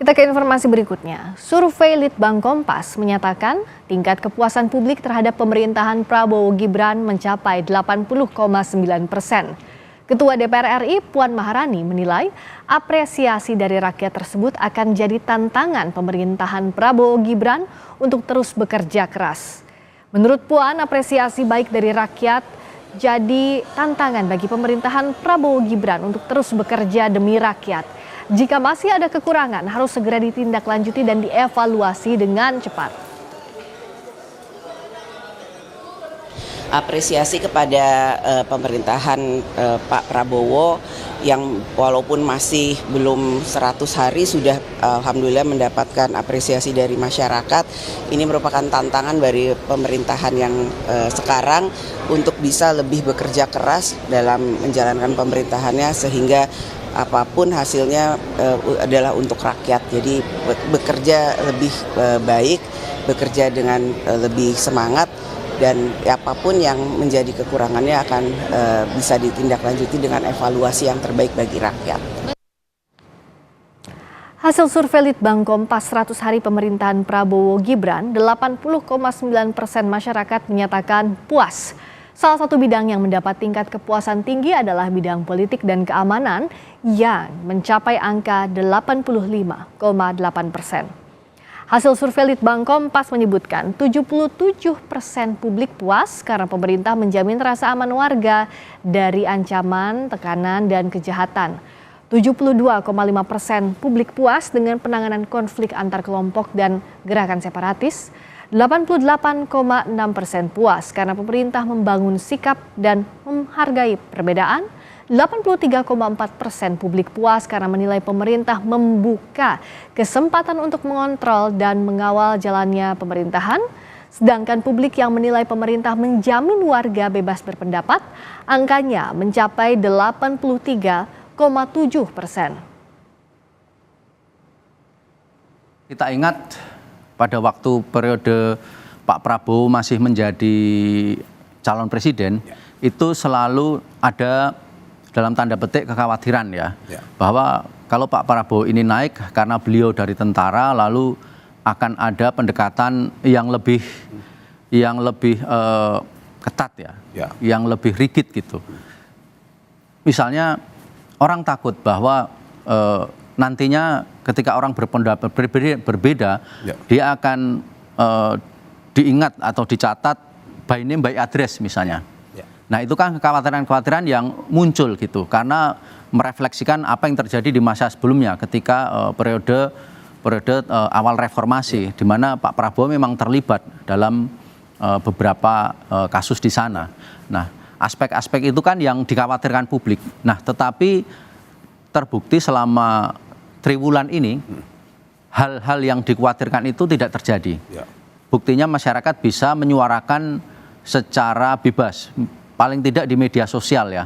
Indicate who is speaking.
Speaker 1: Kita ke informasi berikutnya. Survei Litbang Kompas menyatakan tingkat kepuasan publik terhadap pemerintahan Prabowo Gibran mencapai 80,9%. Ketua DPR RI Puan Maharani menilai apresiasi dari rakyat tersebut akan jadi tantangan pemerintahan Prabowo Gibran untuk terus bekerja keras. Menurut Puan, apresiasi baik dari rakyat jadi tantangan bagi pemerintahan Prabowo Gibran untuk terus bekerja demi rakyat. Jika masih ada kekurangan, harus segera ditindaklanjuti dan dievaluasi dengan cepat.
Speaker 2: Apresiasi kepada pemerintahan Pak Prabowo yang walaupun masih belum 100 hari sudah alhamdulillah mendapatkan apresiasi dari masyarakat. Ini merupakan tantangan dari pemerintahan yang sekarang untuk bisa lebih bekerja keras dalam menjalankan pemerintahannya sehingga apapun hasilnya adalah untuk rakyat. Jadi bekerja lebih baik, bekerja dengan lebih semangat. Dan apapun yang menjadi kekurangannya akan bisa ditindaklanjuti dengan evaluasi yang terbaik bagi rakyat.
Speaker 1: Hasil survei Litbang Kompas 100 hari pemerintahan Prabowo Gibran, 80,9% masyarakat menyatakan puas. Salah satu bidang yang mendapat tingkat kepuasan tinggi adalah bidang politik dan keamanan yang mencapai angka 85,8%. Hasil survei Litbang Kompas menyebutkan 77% publik puas karena pemerintah menjamin rasa aman warga dari ancaman, tekanan, dan kejahatan. 72,5% publik puas dengan penanganan konflik antar kelompok dan gerakan separatis. 88,6% puas karena pemerintah membangun sikap dan menghargai perbedaan. 83,4% publik puas karena menilai pemerintah membuka kesempatan untuk mengontrol dan mengawal jalannya pemerintahan. Sedangkan publik yang menilai pemerintah menjamin warga bebas berpendapat, angkanya mencapai 83,7%.
Speaker 3: Kita ingat pada waktu periode Pak Prabowo masih menjadi calon presiden, itu selalu ada dalam tanda petik kekhawatiran bahwa kalau Pak Prabowo ini naik karena beliau dari tentara lalu akan ada pendekatan yang lebih ketat yang lebih rigid gitu. Misalnya orang takut bahwa nantinya ketika orang berpendapat berbeda dia akan diingat atau dicatat by name by address misalnya. Nah itu kan kekhawatiran-kekhawatiran yang muncul gitu karena merefleksikan apa yang terjadi di masa sebelumnya ketika periode awal reformasi di mana Pak Prabowo memang terlibat dalam beberapa kasus di sana. Nah aspek-aspek itu kan yang dikhawatirkan publik. Nah tetapi terbukti selama triwulan ini hal-hal yang dikhawatirkan itu tidak terjadi. Buktinya masyarakat bisa menyuarakan secara bebas. Paling tidak di media sosial ya.